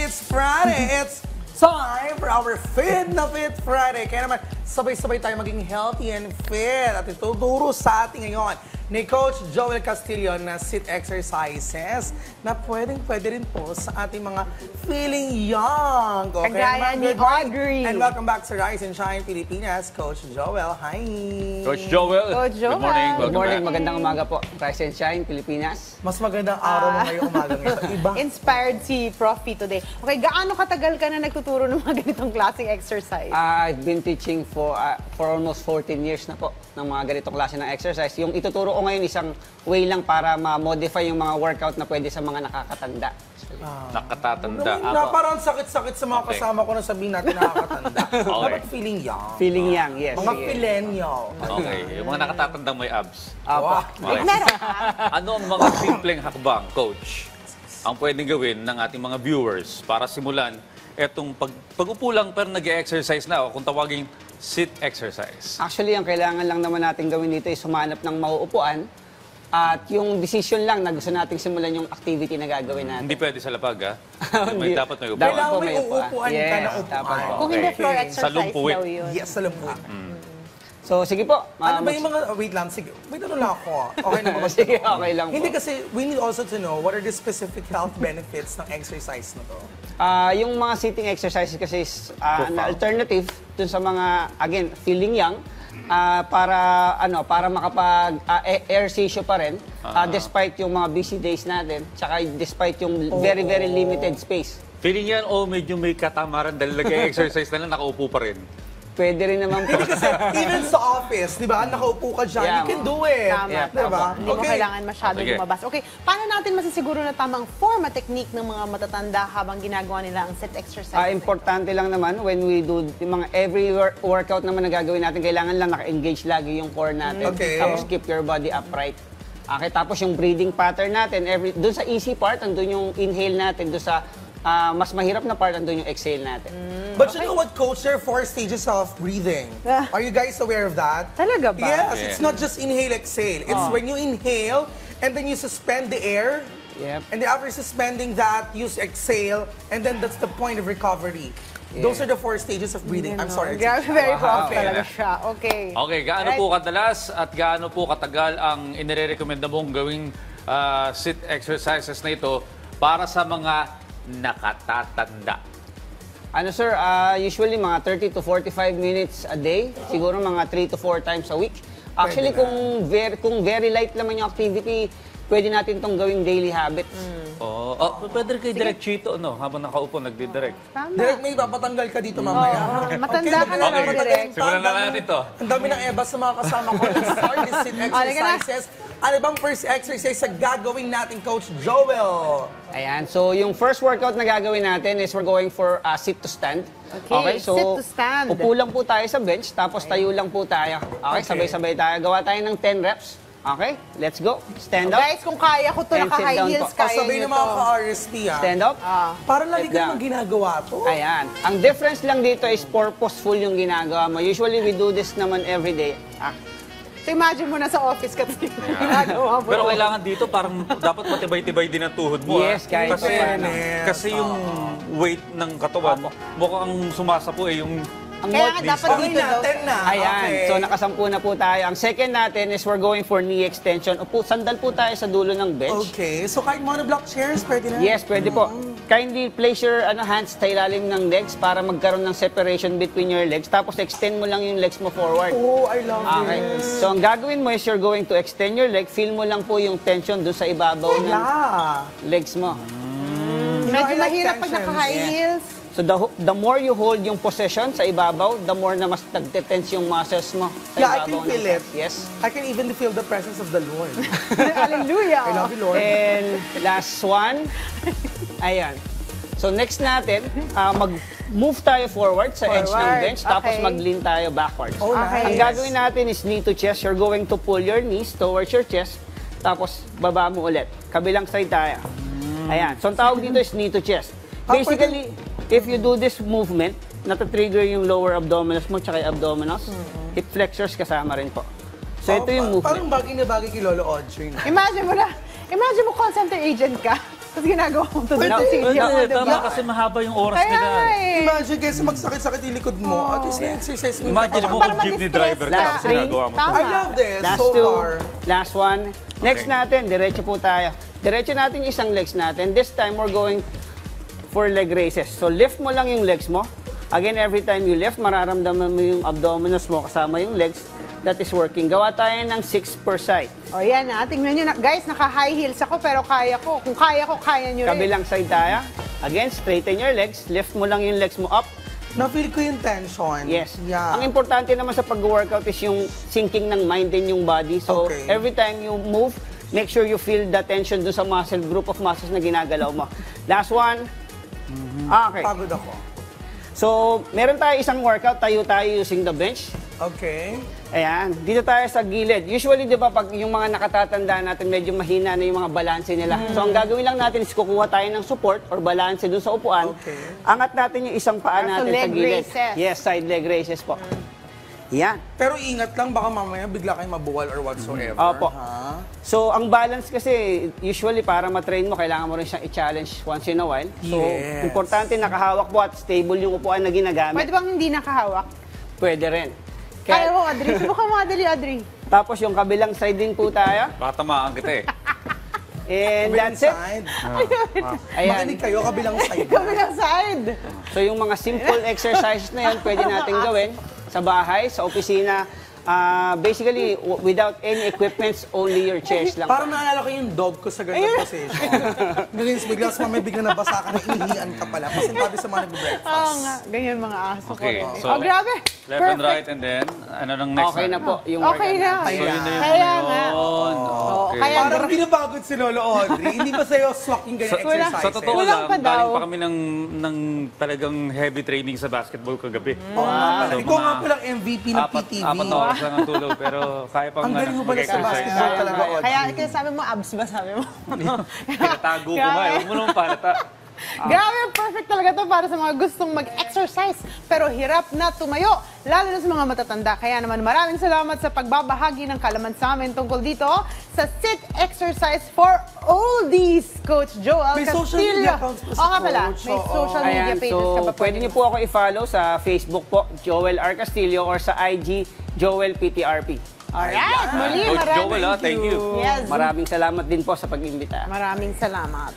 it's Friday. It's time for our Fit na Fit Friday. Kaya naman, sabay-sabay tayo maging healthy and fit. At ituturo sa atin ngayon ni Coach Joel Castillo na sit exercises na pwede rin po sa ating mga feeling young. Okay, kagaya ni Audrey. And welcome back to Rise and Shine Pilipinas. Coach Joel, hi! Coach Joel. Coach Joel. Good morning. Good morning, magandang umaga po. Rise and Shine, Pilipinas. Mas magandang araw mo ngayong umagang ito. Iba. Inspired si Profi today. Okay, gaano katagal ka na nagtuturo ng mga ganitong klaseng exercise? I've been teaching for almost 14 years na po ng mga ganitong klase ng exercise. Yung ituturo ko ngayon isang way lang para ma-modify yung mga workout na pwede sa mga nakakatanda. Nakatatanda. Na parang sakit-sakit sa mga kasama ko na sabihin natin nakakatanda. Dapat feeling young. Feeling young, yes. Mga sige. millennial. Okay, yung mga nakatatandang may abs. Wow. Okay. Meron. Ano ang mga simpleng hakbang, Coach, ang pwedeng gawin ng ating mga viewers para simulan etong pag-upo lang pero nag-exercise na o kung tawagin sit exercise? Actually, ang kailangan lang naman natin gawin dito is humanap ng mauupuan at yung decision lang na gusto nating simulan yung activity na gagawin natin. Hindi pwede sa lapag, ha? Hindi. Dapat may upuan. Kailangan po may uupuan ka na Yes, upuan. dapat po. Kung hindi floor Okay. exercise Sa lumpuit. daw yun. Yes, alam mo. So, sige po. Ano ba yung mga, wait lang, sige. Wait, ano lang ako. Okay na ba? Sige, okay lang po. Hindi kasi, we need also to know what are the specific health benefits ng exercise na to. Yung mga sitting exercises kasi is an alternative dun sa mga, again, feeling young, para makapag exercise pa rin despite yung mga busy days natin, tsaka despite yung very limited space. Feeling yan, medyo may katamaran dahil nag-exercise na lang, nakaupo pa rin. Pwede rin naman po. Hindi kasi, even sa office, di ba, nakaupo ka dyan, Yeah. you can do it. Tama, Yeah, Di ba? Hindi mo kailangan masyado Sige. lumabas. Okay, paano natin masisiguro na tamang form at technique ng mga matatanda habang ginagawa nila ang sit exercise? Importante lang naman when we do yung mga every workout naman na gagawin natin, kailangan lang naka-engage lagi yung core natin. Okay. Tapos keep your body upright. Okay, tapos yung breathing pattern natin, doon sa easy part, andun yung inhale natin, doon sa mas mahirap na part, andun yung exhale natin. But you know what, Coach? There are 4 stages of breathing. Are you guys aware of that? Talaga ba? Yes, Yeah. it's not just inhale, exhale. It's when you inhale, and then you suspend the air, Yep. and then after suspending that, you exhale, and then that's the point of recovery. Those are the 4 stages of breathing. I'm sorry. Grabe, very prof Okay. talaga siya. Okay. Okay, gaano po kadalas at gaano po katagal ang inirekomenda mong gawing sit exercises na ito para sa mga nakatatanda? Ano sir, usually mga 30 to 45 minutes a day, siguro mga 3 to 4 times a week. Actually, kung very light naman yung activity, pwede natin itong gawing daily habit. Pwede rin kay Direct Chito, habang nakaupo, nagdidirect. Tama. Direct, may papatanggal ka dito mamaya. Matanda ka na Okay. lang, direct. Simulan na natin ito. Ang dami ng eba sa mga kasama ko. Let's start this sit exercises. Ano bang first exercise sa gagawin natin, Coach Joel? Ayan, so yung first workout na gagawin natin is we're going for sit to stand. Okay, so sit to stand. upo lang po tayo sa bench, tapos tayo lang po tayo. Okay, sabay-sabay tayo. Gawa tayo ng 10 reps. Okay, let's go. Stand up. Guys, kung kaya ko to, And sit naka-high down heels, po. kaya Sabay nyo ng mga to. ka-RSP, Stand up. Parang lagi Sit ka down. naman ginagawa to. Ayan. Ang difference lang dito is purposeful yung ginagawa mo. Usually, we do this naman every day. So imagine mo na sa office ka ginagawa mo. Pero kailangan dito, parang dapat matibay-tibay din ang tuhod mo. Yes, kahit kasi, pa paano. kasi yung weight ng katawan mo, mukhang sumasapo yung... Ang Kaya more- nga dapat Okay dito daw. natin na. Ayan, Okay. so nakasampu na po tayo. Ang second natin is we're going for knee extension. Upo, sandal po tayo sa dulo ng bench. Okay, so kahit monoblock chairs, pwede na? Yes, pwede po. Kindly place your hands sa ilalim ng legs para magkaroon ng separation between your legs. Tapos extend mo lang yung legs mo forward. Oh, I love Okay. this. So ang gagawin mo is you're going to extend your leg. Feel mo lang po yung tension doon sa ibabaw ng Yeah. legs mo. Medyo I like mahirap pag tensions. naka-high heels. So the more you hold yung position sa ibabaw, the more na mas nagte-tense yung muscles mo sa Yeah, I ibabaw. can ng feel it. Yes. I can even feel the presence of the Lord. Hallelujah. I love you, Lord. And last one. Ayan. So next natin, mag-move tayo forward sa edge ng Forward, bench, tapos okay. mag-lean tayo backwards. Oh, Okay. Ang nice. gagawin natin is knee to chest. You're going to pull your knees towards your chest, tapos baba mo ulit. Kabilang side tayo. Ayan. So ang tawag dito is knee to chest. Basically, if you do this movement, nata-trigger yung lower abdominals mo tsaka yung abdominals. Hip flexors kasama rin po. So ito yung movement. Parang bagay na bagay kay Lolo Audrey. Imagine mo call center agent ka. Tapos ginagawa mo ito Pwede. ng silya. Pwede, tama kasi mahaba yung oras Kaya nila. nga eh. Imagine kasi magsakit-sakit yung likod mo. At least na-exercise mo. Imagine mo Para kung jeepney mag-stress driver ka. ka tapos ginagawa mo. Tama. I love this. Last So two. far. Last one. Next Okay. natin, diretso po tayo. Diretso natin yung isang legs natin. This time, we're going for leg raises. So, lift mo lang yung legs mo. Again, every time you lift, mararamdaman mo yung abdominals mo kasama yung legs. That is working. Gawa tayo ng 6 per side. O yan na, tingnan nyo na. Guys, naka-high heels ako pero kaya ko. Kung kaya ko, kaya nyo rin. Kabilang side tayo. Again, straighten your legs. Lift mo lang yung legs mo up. Na-feel ko yung tension. Yes. Yeah. Ang importante naman sa pag-workout is yung syncing ng mind and yung body. So, Okay. every time you move, make sure you feel the tension dun sa muscle, group of muscles na ginagalaw mo. Last one. Okay. Pagod ako. So, meron tayo isang workout. Tayo using the bench. Okay. Ayan. Dito tayo sa gilid. Usually, di ba, pag yung mga nakatatanda natin, medyo mahina na yung mga balanse nila. So, ang gagawin lang natin is kukuha tayo ng support or balanse dun sa upuan. Okay. Angat natin yung isang paa So, natin sa leg gilid. raises. Yes, side leg raises po. Yan. Pero ingat lang, baka mamaya bigla kayong mabuwal or whatsoever. Opo. Ha? So, ang balance kasi, usually para matrain mo, kailangan mo rin siyang i-challenge once in a while. So, Yes. importante nakahawak po at stable yung upuan na ginagamit. Pwede bang hindi nakahawak? Pwede rin. Kaya Kaya, mo, Audrey. Subukan mo, Audrey, Audrey. tapos yung kabilang side din po tayo. Baka tamaan kita eh. And Kabilang that's it. side. Ayan. Makinig kayo, kabilang side. Kabilang side. So, yung mga simple exercises na yun, pwede natin gawin sa bahay, sa opisina. Basically, without any equipments, only your chairs lang. Parang naalala ko yung dog ko sa ganitong position. Ganyan, bigla sa mamaya bigla nabasa ka na inihian ka pala. Pasintabi sa mga nag-breakfast. Oo nga, ganyan mga aso ko Okay, rin. so- Oh, grabe. Left and right and then, ano nang next Okay na po yung Okay workout na. natin. So, yun na yun. Kaya nga. Yun. Oo, Okay. kaya Parang pinapagod si Lolo Audrey. Hindi ba sa'yo swak yung ganyan exercises? Sa totoo Kulang lang, pa daw. galing pa kami ng talagang heavy training sa basketball kagabi. Oo nga pala. So, Ikaw nga mga palang MVP ng PTV. Apat na oras lang ang tulog, pero kaya pang Ang galing mo pala sa mag-exercise. basketball talaga, Audrey. Kaya sabi mo, abs ba sabi mo? Pinatago ko nga, huwag mo naman palata. Grabe, perfect talaga to para sa mga gustong mag-exercise pero hirap na tumayo, lalo na sa mga matatanda. Kaya naman maraming salamat sa pagbabahagi ng kalaman sa amin tungkol dito sa Sit Exercise for Oldies, Coach Joel May Castillo. social media accounts pa si Oo nga pala, Coach, may oo. social media Ayan, pages ka so ba? pwede niyo po ako i-follow sa Facebook po, Joel R. Castillo, or sa IG, Joel PTRP. Alright, muli Coach maraming Joel, thank you. Yes, Maraming salamat din po sa pag-imbita. maraming salamat.